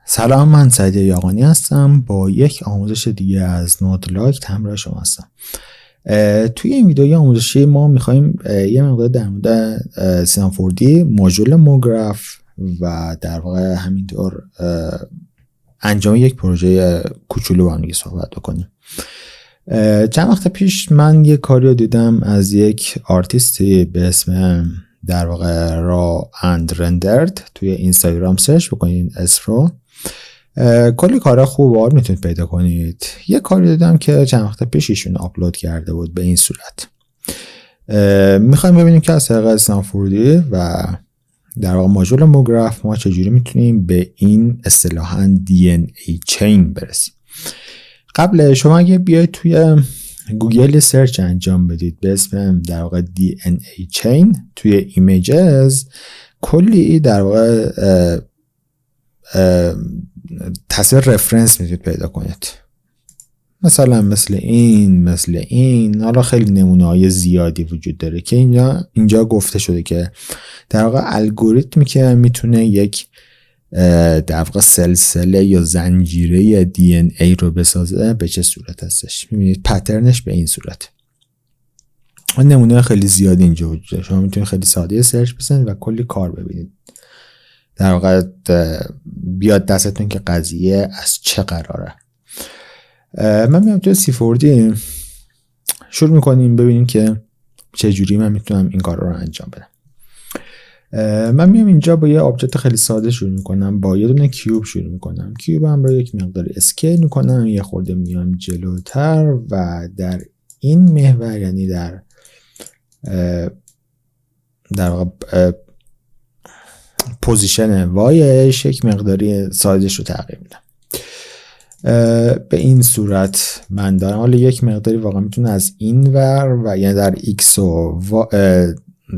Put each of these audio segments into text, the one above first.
سلام، من سعید یاغانی هستم. با یک آموزش دیگه از نودلاک همراه شما هستم. توی این ویدئوی آموزشی ما میخوایم یه مقدار در مورد سینافوردی، ماژول موگراف و در واقع همینطور انجام یک پروژه کوچولو با هم دیگه صحبت بکنیم. چند وقت پیش من یه کاری رو دیدم از یک آرتیستی به اسم در واقع را اند رندرد. توی اینستاگرام سرچ بکنید اسم رو، کلی کارا خوب و میتونید پیدا کنید. یه کاری دیدم که چند وقت پیش ایشون آپلود کرده بود به این صورت. میخوایم ببینیم که از طریق سینافوردی و در واقع ماژول موگراف ما چجوری میتونیم به این اصطلاحاً DNA چین برسیم. قبل شما اگه بیاید توی گوگل سرچ انجام بدید به اسم در واقع DNA چین، توی ایمیجز کلی در واقع تصویر رفرنس میتونید پیدا کنید، مثلا مثل این. حالا خیلی نمونه‌های زیادی وجود داره که اینجا گفته شده که در واقع الگوریتمی که میتونه یک در واقع سلسله یا زنجیره DNA رو بسازه به چه صورت هستش. میبینید پترنش به این صورت. نمونه خیلی زیادی اینجا وجود داره. شما میتونید خیلی ساده سرچ بزنید و کلی کار ببینید، در واقع بیاد دستتون که قضیه از چه قراره. من میام توی سیفوردی شروع میکنیم ببینیم که چجوری من میتونم این کار رو انجام بدم. من میام اینجا با یه آبجکت خیلی ساده شروع میکنم، با یه دونه کیوب شروع میکنم. کیوب هم رو یک مقدار اسکیل میکنم، یه خورده میام جلوتر و در این محور، یعنی در واقع پوزیشن وایش یک مقداری سایزش رو تغییر میدم. به این صورت من دارم. حالا یک مقداری واقعا میتونه از این ور و یعنی در x و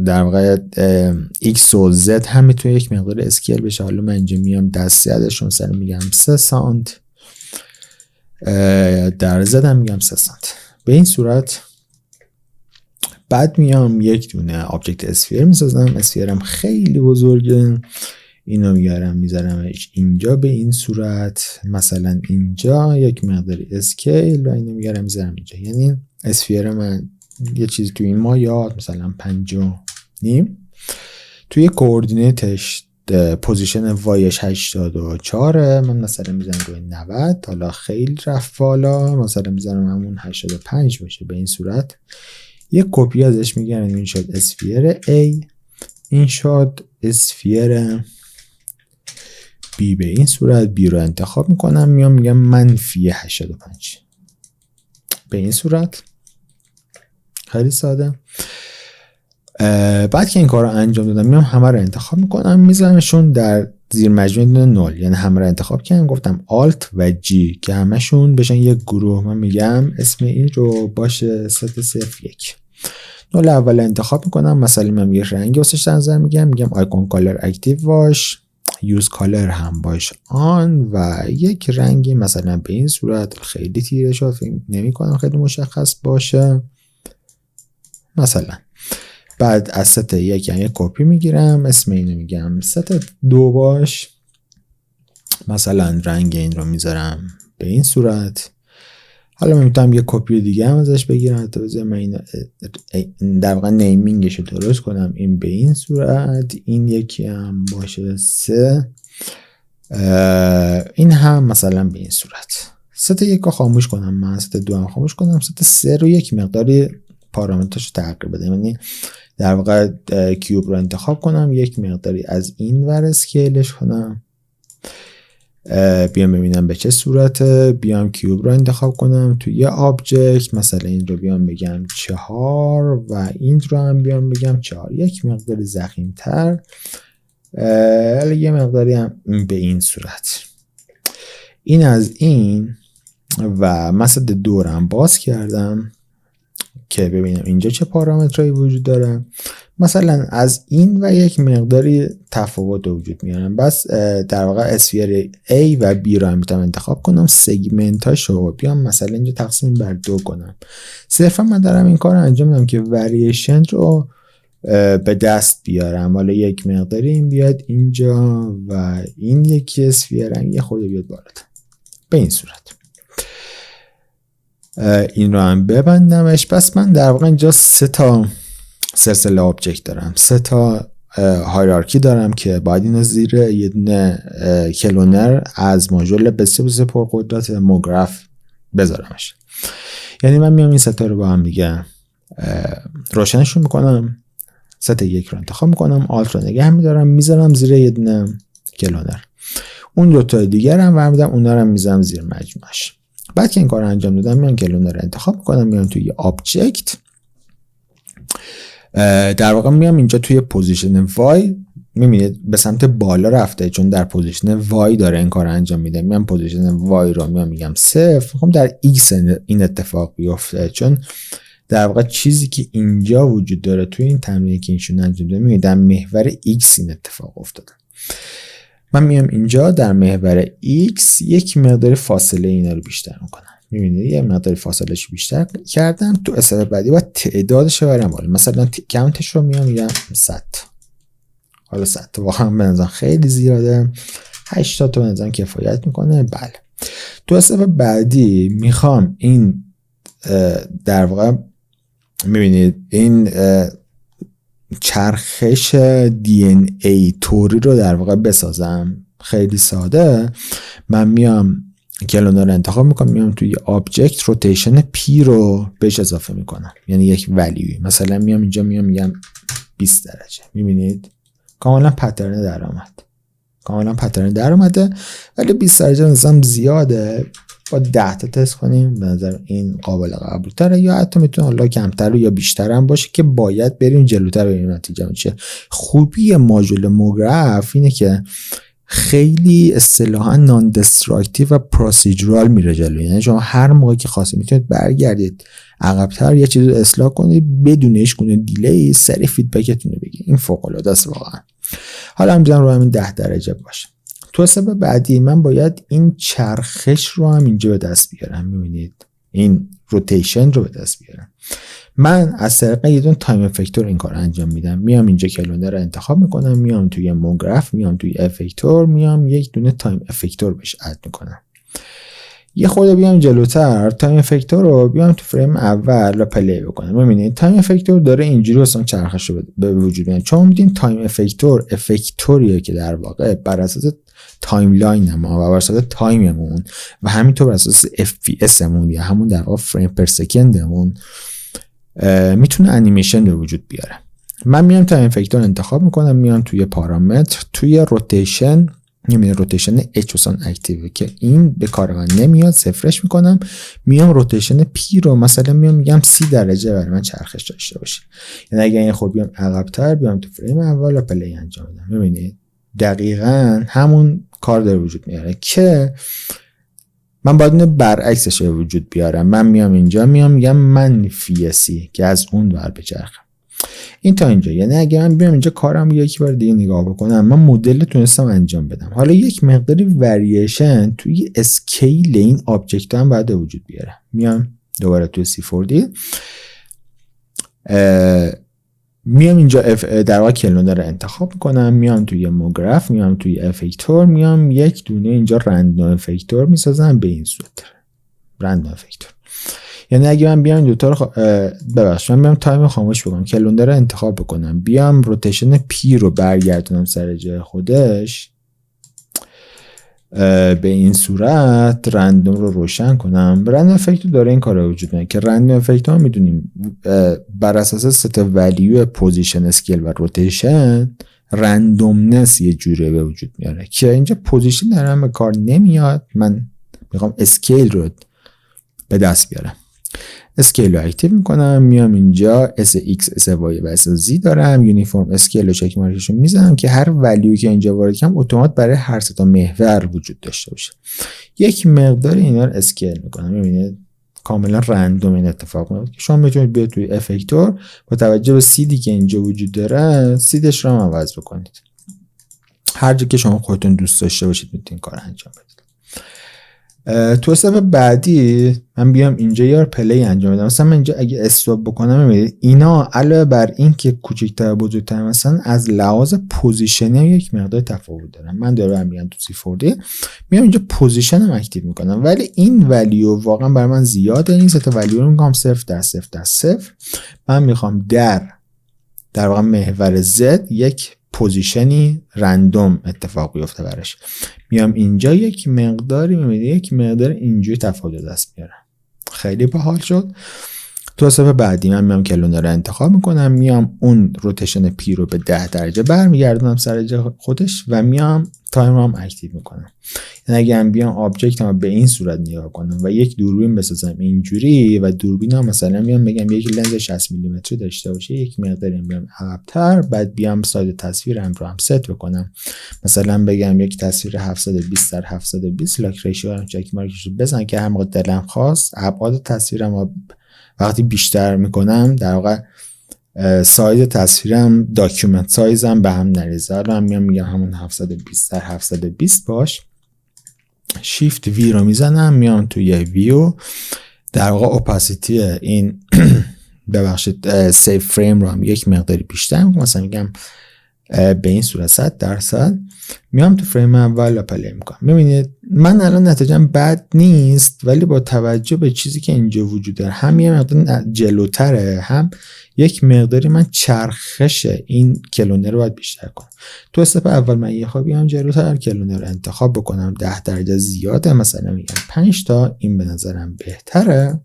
در واقع x و z هم میتونه یک مقدار اسکیل بشه. حالا من اینجا میام دستی ازشون سر میگم 3 سانت، در z هم میگم 3 سانت. به این صورت بعد میام یک دونه آبجکت اسفیر میسازم. اسفیرم خیلی بزرگه، اینو میذارم اینجا به این صورت، مثلا اینجا یک مقداری اسکیل و اینو میذارم اینجا. یعنی اسفیر من یه چیزی توی این مایات مثلا 5.5، توی کوردینیتش پوزیشن وایش 84، من مثلا میذارم روی 90. حالا خیلی رفت بالا، مثلا میذارم همون 85 باشه. به این صورت یک کپی ازش میگیرم. این شد اسفیر A، این شد اسفیر B. به این صورت B رو انتخاب میکنم، میام میگم منفی 85. به این صورت خیلی ساده. بعد که این کار رو انجام دادم میام همه رو انتخاب میکنم، میذارمشون در زیر مجموعه 0. یعنی همه رو انتخاب کردم، گفتم Alt و G که همشون بشن یک گروه. من میگم اسم این رو باشه ست 01. نول اول انتخاب میکنم، مثلا من یک رنگی واسش نظر میگم آیکون کالر اکتیو باش، یوز کالر هم باش آن، و یک رنگی مثلا به این صورت. خیلی تیره شد، فکر نمی‌کنم خیلی مشخص باشه. مثلا بعد از ست 1 یعنی کپی میگیرم، اسم اینو میگم ست 2 باش، مثلا رنگ این رو میذارم به این صورت. حالا من میتونم یه کپی دیگه هم ازش بگیرم، تا بذارم من اینو در واقع نیمینگش رو درست کنم. این به این صورت، این یکی هم باشه 3، این هم مثلا به این صورت. ست 1 رو خاموش کنم، من ست 2 هم خاموش کنم، ست 3 رو یک مقداری پارامترش رو تغییر بدم. یعنی در واقع کیوب رو انتخاب کنم، یک مقداری از این ور اسکیلش کنم، بیام ببینم به چه صورته. بیام کیوب رو انتخاب کنم توی یه آبجکت، مثلا این رو بیام بگم 4 و این رو هم بیام بگم 4. یک مقداری ضخیم‌تر، یه مقداری هم به این صورت. این از این و مثلا دورم باز کردم که ببینم اینجا چه پارامترهایی وجود داره. مثلا از این و یک مقداری تفاوت وجود میارم. بس در واقع اسفیر A و B رو هم میتونم انتخاب کنم، سگمنتاشو بیام مثلا اینجا تقسیم بر 2 کنم. صرفا من دارم این کار رو انجام میدم که وریشن رو به دست بیارم. حالا یک مقداری این بیاد اینجا و این یکی اسفیر رنگ یه خورده بیاد بالاتر به این صورت. این رو هم ببندمش. پس من در واقع اینجا 3 تا سلسله آبجکت دارم، 3 تا هایرارکی دارم که باید اینو زیر یه دونه کلونر از ماژول بسیار پرقدرت موگراف بذارمش. یعنی من میام این 3 تا رو با هم دیگه روشنشون میکنم، ست 1 رو انتخاب میکنم، آلت رو نگه میدارم، میذارم زیر یه دونه کلونر. اون 2 تا دیگر هم برمیدم، اونا رو میذارم زیر مجموعش. بعد که این کار رو انجام دادم میام کلونر رو انتخاب میکنم، میام توی آبجکت، در واقع میام اینجا توی پوزیشن وای، میبینید به سمت بالا رفته چون در پوزیشن وای داره این کار رو انجام میده. میام پوزیشن وای رو میگم 0، میخوام در ایکس این اتفاق بیفته، چون در واقع چیزی که اینجا وجود داره توی این تمرینی که اینشون انجام داده، میبینید در محور ایکس این اتفاق افتاده. من میام اینجا در محور ایکس یک مقدار فاصله اینا رو بیشتر میکنم. میبینید یه مقدار فاصلهش بیشتر کردم. تو استپ بعدی باید تعدادش رو برم بالا، مثلا کانتش رو میگم 100. حالا 100 واقعا به نظرم خیلی زیاده، 80 تا به نظرم کفایت میکنه. بله تو استپ بعدی میخوام این در واقع میبینید این چرخش DNA توری رو در واقع بسازم. خیلی ساده. من میام کلونر رو انتخاب میکنم، میام توی آبجکت روتیشن P رو بهش اضافه میکنم، یعنی یک ولیوی. مثلا میام اینجا میگم 20 درجه. میبینید کاملا پترن در اومده، ولی 20 درجه نظام زیاده. با 10 تا تست کنیم، به نظر این قابل قبول تره، یا حتی میتونه حالا کمتر یا بیشتر هم باشه که باید بریم جلوتر ببینیم نتیجه میشه. خوبی ماژول موگراف اینه که خیلی اصطلاحاً نان دستراکتیو و پروسیجرال میره جلو. یعنی شما هر موقع که خواستید میتونید برگردید عقب‌تر یه چیزی رو اصلاح کنید بدون هیچ گونه دیلی، سریع فیدبکتون رو بگید. این فوق العاده است واقعا. حالا همینجوری رو همین 10 درجه باشه. تو سبب بعدی من باید این چرخش رو هم اینجا به دست بیارم. میبینید این روتیشن رو به دست بیارم. من از طریق یه دونه تایم افکتور این کار انجام میدم. میام اینجا کلونر رو انتخاب میکنم، میام توی موگراف، میام توی افکتور، میام یک دونه تایم افکتور بهش اد میکنم. یه خورده بیام جلوتر، تایم افکتور رو بیام تو فریم اول و پلی بکنم. ببینید تایم افکتور داره اینجوری اصلا چرخش رو به وجود میاد. چون میدین تایم افکتور افکتوریه که در واقع بر اساس تایملاین ما و بر اساس تایممون و همینطور بر اساس FPS مون یا همون در واقع فریم پر سکندمون میتونه انیمیشن به وجود بیاره. من میام تایم افکتور انتخاب میکنم، میام توی پارامتر، توی روتیشن، میام روتیشن H اکتیو که این به کار من نمیاد، صفرش میکنم. میام روتیشن P رو مثلا میگم 30 درجه برای من چرخش داشته باشه. یعنی اگه این خب بیام عقب‌تر، بیام تو فریم اول و پلی انجام بدم. ببینید دقیقاً همون کار در وجود میاره که من باید اینو برعکسش به وجود بیارم. من میام اینجا میگم منفی سی که از اون ور بچرخم. این تا اینجا. یعنی اگه من بیام اینجا کارم یک بار دیگه نگاه بکنم، من مدل تونستم انجام بدم. حالا یک مقداری وریشن توی اسکیل این آبجکت هم باید وجود بیاره. میام دوباره توی C4D، میام اینجا در واقع کلونر رو انتخاب میکنم، میام توی موگراف، میام توی افکتور، میام یک دونه اینجا رندوم افکتور میسازم به این صورت. رندوم افکتور یعنی اگه من بیام دوتا رو ببخشید من بیام تایم خاموش بکنم، کلندر رو انتخاب بکنم، بیام روتیشن پی رو برگردونم سر جای خودش، به این صورت رندوم رو روشن کنم. رندوم افکت داره این کار وجود داره که رندوم افکت ها میدونیم بر اساس ست ولیو پوزیشن، اسکیل و روتیشن رندومنس یه جوری به وجود میاره که اینجا پوزیشن در هم کار نمیاد. من میخوام اسکیل رو به دست بیارم. اسکیل رو اکتیو میکنم، میام اینجا SX, SY و SZ دارم، یونیفرم اسکیل رو چک مارکشون میزنم که هر ولیوی که اینجا وارد کنم اتومات برای هر سه تا محور وجود داشته باشه. یک مقدار اینا رو اسکیل میکنم. میبینید کاملا رندوم این اتفاق میفته که شما میتونید بیاید توی افکتور با توجه به سیدی که اینجا وجود داره سیدش رو هم عوض بکنید. هر جا که شما خودتون دوست داشته باشید میتونید کار انجام بدید. تو استپ بعدی من بیام اینجا یه پلی انجام بدم. مثلا من اینجا اگه استاپ بکنم میبینید اینا علاوه بر این که کوچیک‌تر بزرگتر مثلا از لحاظ پوزیشنی یک مقدار تفاوت دارن. من دارم میگم تو C4D میام اینجا پوزیشنم اکتیو میکنم، ولی این ولیو واقعا برای من زیاده. این سه تا ولیو رو میگم 0 در 0 در 0. من میخوام در واقع محور Z یک پوزیشنی رندوم اتفاق بیفته براش. میام اینجا یک مقداری میبینید یک مقدار اینجوری تفاوت دست میارم. خیلی باحال شد. تو استپ بعدی من میام کلونر رو انتخاب میکنم، میام اون روتیشن پی رو به 10 درجه برمیگردونم سر جای خودش و میام تایم رو هم اکتیو میکنم. یعنی اگه هم بیام آبجکت هم به این صورت نگاه کنم و یک دوربین بسازم اینجوری و دوربین هم مثلا میام بگم یک لنز 60 میلیمتری داشته باشه، یک مقداری بیام عقب‌تر، بعد بیام ساید تصویرم رو هم ست بکنم، مثلا بگم یک تصویر 720 در 720 لاک ریشیو رو چک مارکش رو بزنم که هر موقع دلم خواست ابعاد تصویرم وقتی بیشتر میکنم در واقع سایز تصویرم داکیومنت سایزم به هم نریزه. الان میگم همون 720 در 720 باش. شیفت وی رو میزنم، میام توی ویو در واقع اپاسیتی این ببخشید سیف فریم رو هم یک مقداری بیشتر میکنم، مثلا میگم به این صورت 100%. میام تو فریم اول پلی میکنم. ببینید من الان نتیجه‌ام بد نیست، ولی با توجه به چیزی که اینجا وجود داره هم یه مقدار جلوتره، هم یک مقداری من چرخش این کلونر رو باید بیشتر کنم. تو استپ اول من یه خواب بیام جلوتر کلونر رو انتخاب بکنم، 10 درجه زیاده، مثلا میگم 5 تا، این به نظرم بهتره.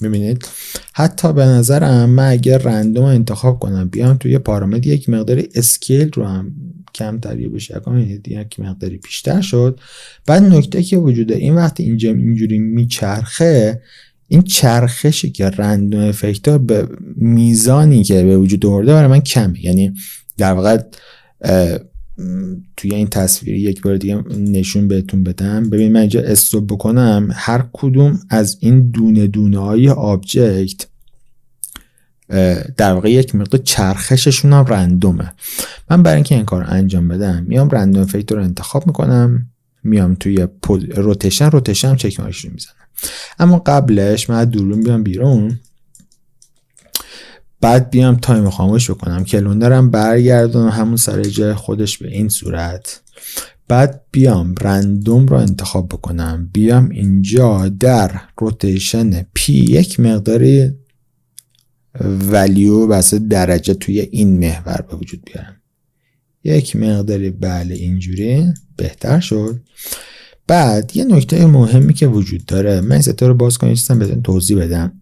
میبینید حتی به نظرم من اگر رندوم انتخاب کنم بیام توی پارامتر یک مقداری اسکیل رو هم کمتری بشه کنم، یک مقداری بیشتر شد. بعد نکته که وجوده این وقتی اینجا اینجوری میچرخه، این چرخشی که رندوم افکتور به میزانی که به وجود آورده برای من کمه. یعنی در واقع توی این تصویر یک بار دیگه نشون بهتون بدم. ببین من اینجا استوب بکنم، هر کدوم از این دونه دونه های آبجکت در واقع یک مقدار چرخششون هم رندومه. من برای اینکه این کار انجام بدم میام رندوم افکتور رو انتخاب میکنم، میام توی روتیشن چک مارکش رو میزنم. اما قبلش من دوربین بیام بیرون، بعد بیام تایم خاموش بکنم، کلونرم برگردونم همون سر جای خودش به این صورت. بعد بیام رندوم رو انتخاب بکنم، بیام اینجا در روتیشن پی یک مقداری ولیو واسه درجه توی این محور به وجود بیارم، یک مقداری. بله اینجوری بهتر شد. بعد یه نکته مهمی که وجود داره، من این ستا رو باز کنم چیزم بهتون توضیح بدم.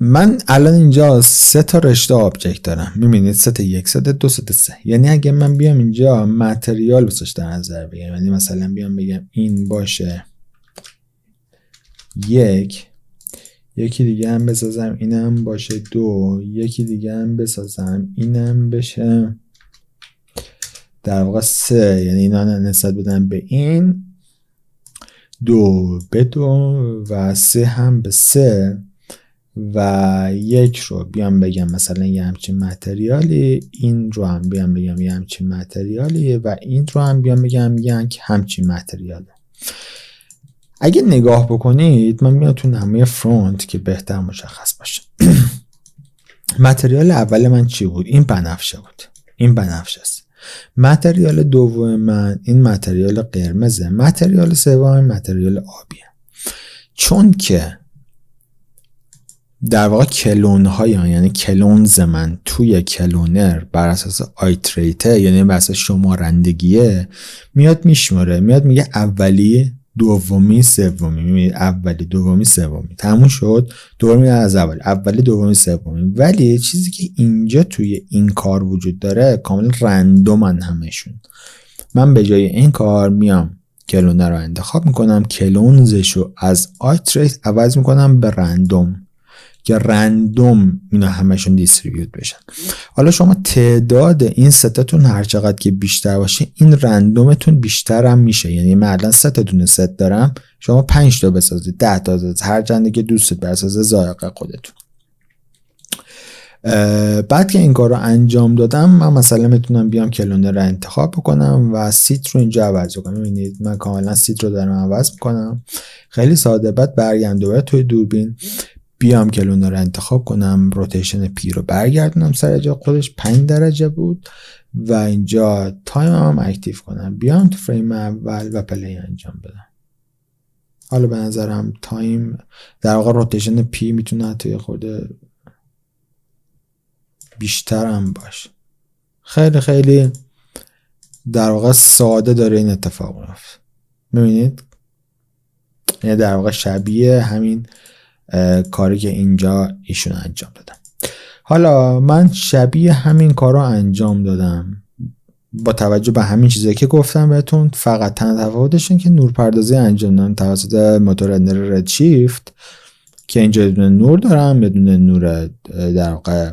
من الان اینجا 3 تا رشته آبجکت دارم، میبینید ست 1 ست 2 ست 3. یعنی اگه من بیام اینجا متریال بسش در نظر بگیرم، یعنی مثلا بیام بگم این باشه 1، یکی دیگه هم بسازم اینم باشه 2، یکی دیگه هم بسازم اینم بشه در واقع 3، یعنی اینا نسبت بدم به این 2 به 2 و 3 هم به 3 و 1 رو بیام بگم مثلا یه همچین متریالی، این رو هم بیام بگم یه همچین متریالی و این رو هم بیام بگم یه همچین متریالی. اگه نگاه بکنید من میام تو نمای فرونت که بهتر مشخص باشه. متریال اول من چی بود؟ این بنفشه بود، این بنفشه است. متریال دوم من این متریال قرمزه. متریال سوم متریال آبیه. چون که در واقع کلون های یعنی کلونز من توی کلونر بر اساس آیتریته، یعنی بر اساس شمارندگیه، میاد میشماره، میاد میگه اولی دومی سومی، میبینید اولی دومی سومی تموم شد، دومی از اولی دومی سومی. ولی چیزی که اینجا توی این کار وجود داره کامل رندومن همشون. من به جای این کار میام کلونر رو انتخاب میکنم، کلونزشو از آیتریت عوض میکنم به رندوم که رندوم اینا همشون دیستریبیوت بشن. حالا شما تعداد این ستاتون هر چقدر که بیشتر باشه این رندومتون بیشتر هم میشه. یعنی من الان 3 تا دونه ست دارم، شما 5 تا بسازید، 10 تا بسازید، هر چند که دوست دارید بر اساس ذائقه خودتون. بعد که این کار رو انجام دادم من مثلا میتونم بیام کلونر رو انتخاب بکنم و سیت رو اینجا عوض کنم. ببینید من کاملا سیت رو دارم عوض میکنم، خیلی ساده. بعد برگردم دوباره توی دوربین، بیام کلونر رو انتخاب کنم، روتیشن پی رو برگردونم سر جا خودش، 5 درجه بود و اینجا تایم هم اکتیو کنم، بیام تو فریم اول و پلی انجام بدم. حالا به نظرم تایم در واقع روتیشن پی میتونه توی خود بیشتر هم باشه. خیلی خیلی در واقع ساده داره این اتفاق میفته. میبینید یعنی در واقع شبیه همین کاری که اینجا ایشون انجام دادم. حالا من شبیه همین کار رو انجام دادم با توجه به همین چیزایی که گفتم بهتون، فقط تفاوتش اینه که نورپردازی انجام دادم توسط موتور رندر ردشیفت که اینجا یه دونه نور دارم، یه دونه نور در واقع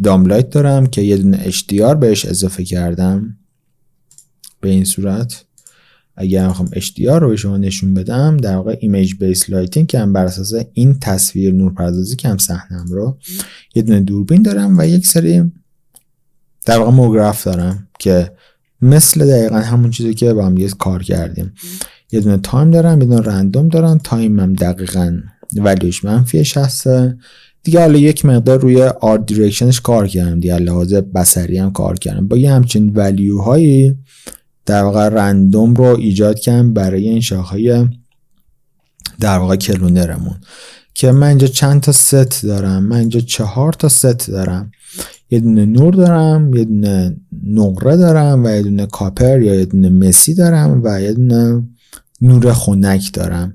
داملایت دارم که یه دونه HDR بهش اضافه کردم. به این صورت اگر میخوام HDR رو به شما نشون بدم، در واقع ایمیج بیس لایتینگ که هم بر اساس این تصویر نورپردازی که هم صحنم رو، یه دونه دوربین دارم و یک سری در واقع موگراف دارم که مثل دقیقا همون چیزی که با هم دیگه کار کردیم. یه دونه تایم دارم، یه دونه رندوم دارم. تایم هم دقیقاً ولیوش منفی 60 دیگه. حالا یک مقدار روی آرت دیرکشنش کار کردم دیگه، لحاظ بصری هم کار کردم با یه همچین ولیوهایی در واقع رندوم رو ایجاد کردم برای این شاخه‌های در واقع کلونرمون که من اینجا چند تا ست دارم. من اینجا 4 تا ست دارم، یه دونه نور دارم، یه دونه نقره دارم و یه دونه کاپر یا یه دونه مسی دارم و یه دونه نور خنک دارم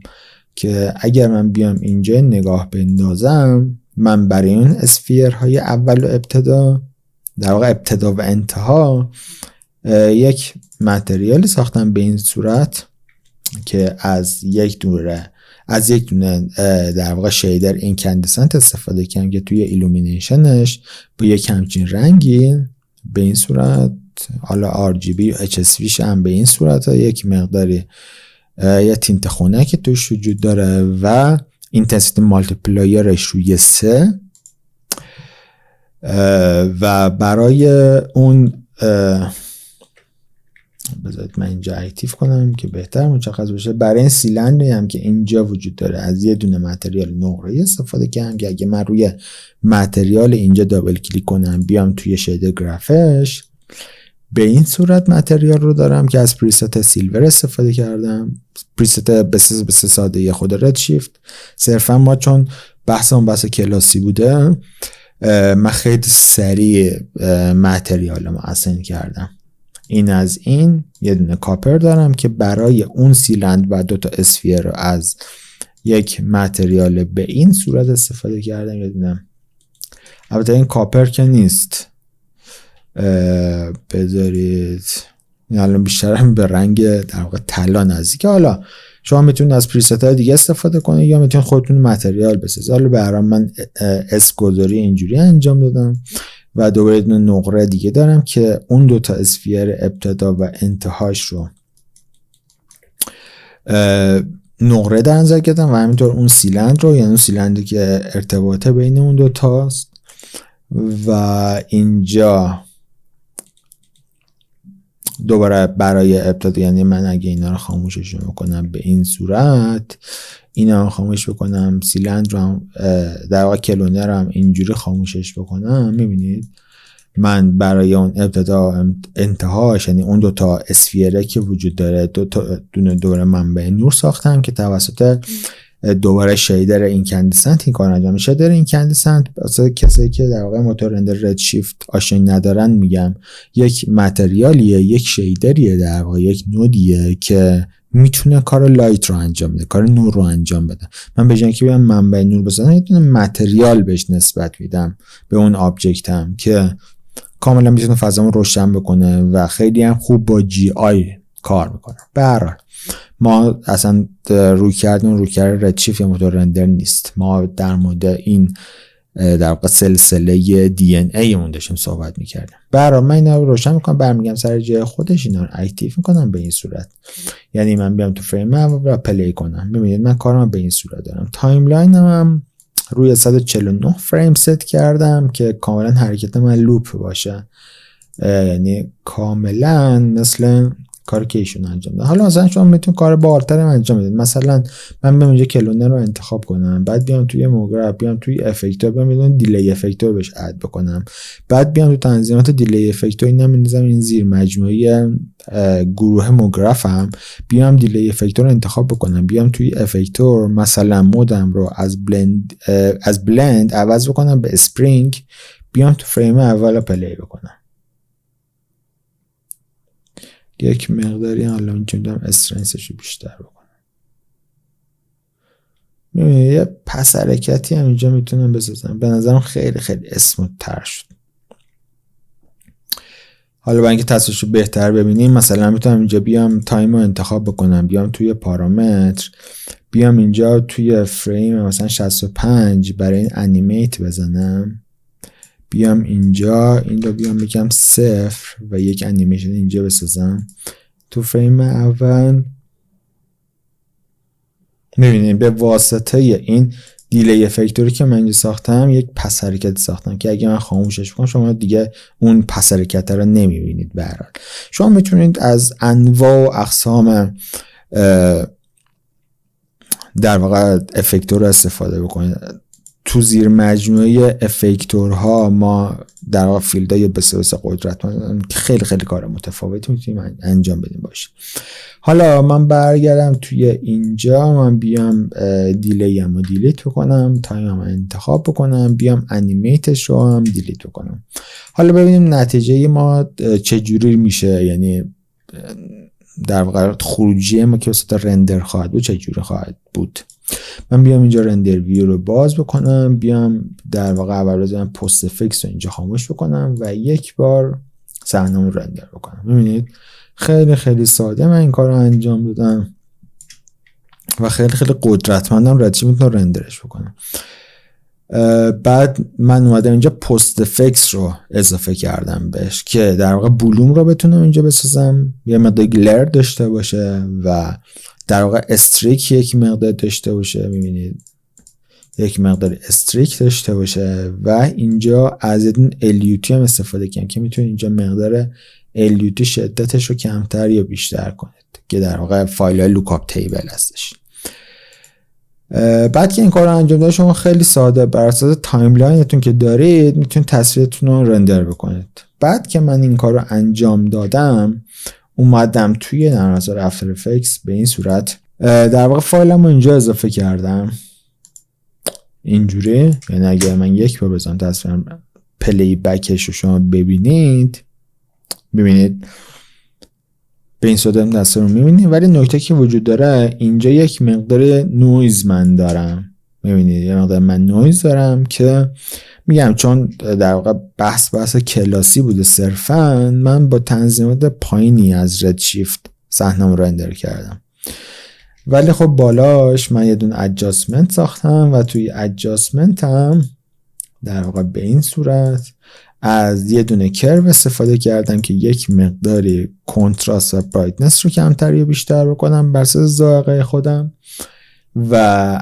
که اگر من بیام اینجا نگاه بندازم، من برای اون اسفیرهای اول و ابتدا در واقع ابتدا و انتها یک متریالی ساختم به این صورت که از یک دونه در واقع شیدر اینکندسنت استفاده کردم که توی ایلومینیشنش با یک همچین رنگی به این صورت، حالا RGB و HSV هم به این صورت، یک مقداری یه تینت خنک توش وجود داره و اینتنسیتی مالتیپلایرش روی 3 و برای اون بذارید من اینجا اکتیو کنم که بهتر مشخص بشه. برای این سیلندری هم که اینجا وجود داره از یه دونه متریال نقره‌ای استفاده کردم که اگه من روی متریال اینجا دابل کلیک کنم بیام توی شیدر گرافش، به این صورت متریال رو دارم که از پریست سیلور استفاده کردم. پریست بس ساده خود ردشیفت. صرفا ما چون بحثمون بحث کلاسی بوده، من خیلی سریع متریال رو اساین کردم. این از این یه دونه کاپر دارم که برای اون سیلند و 2 تا اسفیر رو از یک متریال به این صورت استفاده کردم. یه دونه البته این کاپر که نیست، بذارید این الان بیشتر هم به رنگ در واقع طلا نزدیکه. حالا شما میتونید از پریست های دیگه استفاده کنید یا میتونید خودتون متریال بسازید. حالا برام من اسکودری اینجوری انجام دادم و دوباره یه نقره دیگه دارم که اون 2 تا اسفیر ابتدا و انتهاش رو نقره در نظر گرفتم و همینطور اون سیلندر رو، یعنی اون سیلندری که ارتباطه بین اون 2 تاست. و اینجا دوباره برای ابتدا، یعنی من اگه اینا رو خاموشش بکنم به این صورت، اینا رو خاموش بکنم، سیلندر رو در واقع کلونر هم اینجوری خاموشش بکنم، میبینید من برای اون ابتدا و انتهاش، یعنی اون 2 تا اسفیره که وجود داره، 2 تا دوباره منبع نور ساختم که توسط دوباره شیدر اینکندسنت این کار انجام میشه. شیدر اینکندسنت واسه کسایی که در واقع موتور رندر ردشیفت آشنایی ندارن میگم، یک متریالیه، یک شیدریه، در واقع یک نودیه که میتونه کار لایت رو انجام بده، کار نور رو انجام بده. من به جای اینکه بیام منبع نور بزنم، یه دونه متریال بهش نسبت میدم به اون آبجکتم که کاملا میتونه فضامو روشن بکنه و خیلی هم خوب با GI کار میکنه. به هر حال ما اصلا رویکرد ردشیفت یا موتور رندر نیست، ما در مورد این در واقع سلسله DNA مون داشتیم صحبت میکردیم. به هر حال من اینا رو روشن میکنم، برمیگم سر جای خودش، اینا رو اکتیو میکنم به این صورت. یعنی من بیام تو فریم و پلی کنم. ببینید من کارم به این صورت دارم. تایملاینم هم روی 149 فریم ست کردم که کاملا حرکت من لوپ باشه، یعنی کاملا مثل کاری که ایشون انجام داد. حالا مثلا شما میتونید کار بالاتر انجام بدید. مثلا من بیام اینجا کلونر رو انتخاب کنم، بعد بیام توی موگراف، بیام توی افکتور، بیام بدون دیلی افکتور بهش اد بکنم، بعد بیام تو تنظیمات دیلی افکتور اینا میذارم این زیر مجموعه گروه موگرافم، بیام دیلی افکتور رو انتخاب بکنم، بیام توی افکتور مثلا مودم رو از بلند عوض بکنم به اسپرینگ، بیام تو فریم اول پلی بکنم. یک مقداری حالا میتونم استرنسش رو بیشتر بکنم. یه پس حرکتی هم اینجا میتونم بسازم. به نظرم خیلی خیلی اسموت تر شد. حالا برای اینکه تصویرش رو بهتر ببینیم مثلا میتونم اینجا بیام تایم رو انتخاب بکنم، بیام توی پارامتر، بیام اینجا توی فریم مثلا 65 برای این انیمیت بزنم، بیام اینجا این رو بیام بگم 0 و یک انیمیشن اینجا بسازم تو فریم اول. میبینید به واسطه این دیلی افکتوری که من اینجا ساختم یک پس حرکت ساختم که اگه من خاموشش بکنم شما دیگه اون پس حرکت رو نمیبینید. به هر حال شما میتونید از انواع و اقسام در واقع افکتور رو استفاده بکنید. تو زیر مجموعه افکتورها ما در واقع فیلدهای بسیار قدرتمند خیلی خیلی کار متفاوتی میتونیم انجام بدیم باشه. حالا من برگردم توی اینجا، من بیام دیلی هم رو دیلیت بکنم، تایم هم انتخاب بکنم، بیام انیمیتش رو هم دیلیت بکنم. حالا ببینیم نتیجه ما چجوری میشه، یعنی در واقع خروجی ما که واسه رندر خواهد بود چجوری خواهد بود. من بیام اینجا رندر ویو رو باز بکنم، بیام در واقع اول بزنم پست افکس رو اینجا خاموش بکنم و یک بار صحنه‌مو رندر بکنم. می‌بینید خیلی خیلی ساده من این کار رو انجام دادم و خیلی خیلی قدرتمندم ردشی میتونم رندرش بکنم. بعد من اومدم اینجا پست افکس رو اضافه کردم بهش که در واقع بلوم رو بتونم اینجا بسازم، یه مقدار گلر داشته باشه و در واقع استریک یک مقدار داشته باشه. میبینید یک مقدار استریک داشته باشه و اینجا از این LUT هم استفاده کنم که میتونید اینجا مقدار LUT شدتش رو کمتر یا بیشتر کنید که در واقع فایل های لوکاپ تیبل هستش. بعد که این کار رو انجام داد شما خیلی ساده بر اساس تایملاینتون که دارید میتونید تصویرتون رو رندر بکنید. بعد که من این کار رو انجام دادم اومدم توی نرم افزار افتر افکتس به این صورت در واقع فایلم رو اینجا اضافه کردم اینجوری، یعنی اگر من یک بار بزنم تصویرم پلی بکش رو شما ببینید به این صورت دسته رو میبینید. ولی نکته که وجود داره اینجا یک مقدار نویز من دارم. میبینید یه مقدار من نویز دارم که میگم چون در واقع بحث کلاسی بوده صرفا من با تنظیمات پایینی از ردشیفت صحنه‌مو رندر کردم. ولی خب بالاش من یه دونه ادجاستمنت ساختم و توی ادجاستمنت هم در واقع به این صورت از یه دونه کرو استفاده کردم که یک مقداری کنتراست و برایتنس رو کمتر یا بیشتر بکنم بر اساس ذائقه خودم و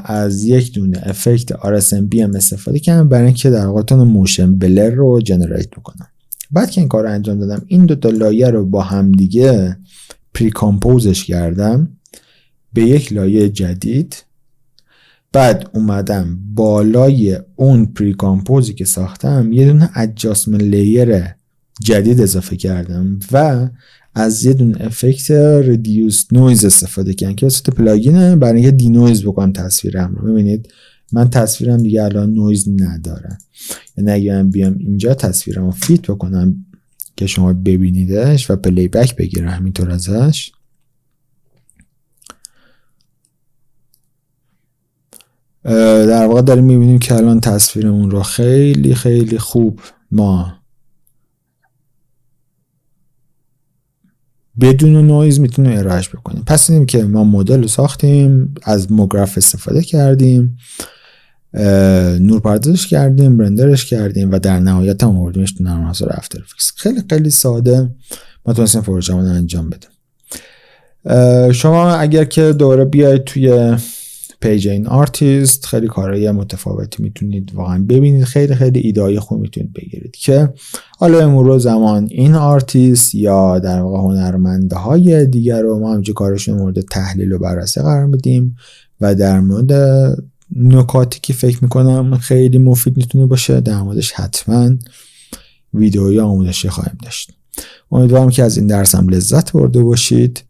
از یک دونه افکت RSMB هم استفاده کردم برای اینکه در واقع موشن بلر رو جنریت بکنم. بعد که این کار رو انجام دادم این دو تا لایه رو با هم دیگه پری کامپوزش کردم به یک لایه جدید. بعد اومدم بالای اون پری کامپوزی که ساختم یه دونه ادجاستمنت لیر جدید اضافه کردم و از یه دونه افکت ریدیوس نویز استفاده کردم که واسه پلاگینه برای اینکه دی نویز بکنم تصویرم رو. ببینید من تصویرم دیگه الان نویز نداره، یعنی اگه من بیام اینجا تصویرم رو فیت بکنم که شما ببینیدش و پلی بک بگیره همینطور ازش، در واقع داریم میبینیم که الان تصویرمون رو خیلی خیلی خوب ما بدون نویز میتونیم ارائهش بکنیم. پس دیدیم که ما مدل رو ساختیم، از موگراف استفاده کردیم، نورپردازش کردیم، رندرش کردیم و در نهایت هم آوردیمش تو نرم افزار افتر افکتس. خیلی خیلی ساده ما تونستیم پروژه‌مون رو انجام بدیم. شما اگر که دوباره بیاید توی پیج این آرتیست، خیلی کارهای متفاوتی میتونید واقعا ببینید. خیلی خیلی ایده‌های خوب میتونید بگیرید که حالا امروز زمان این آرتیست یا در واقع هنرمندهای دیگر رو ما همینجا کارشون مورد تحلیل و بررسی قرار میدیم و در مورد نکاتی که فکر میکنم خیلی مفید میتونه باشه در موردش حتما ویدئوی آموزشی خواهیم داشت. امیدوارم که از این درس هم لذت برده باشید.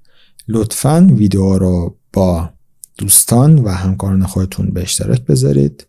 لطفاً ویدئو رو با دوستان و همکاران خودتون به اشتراک بذارید.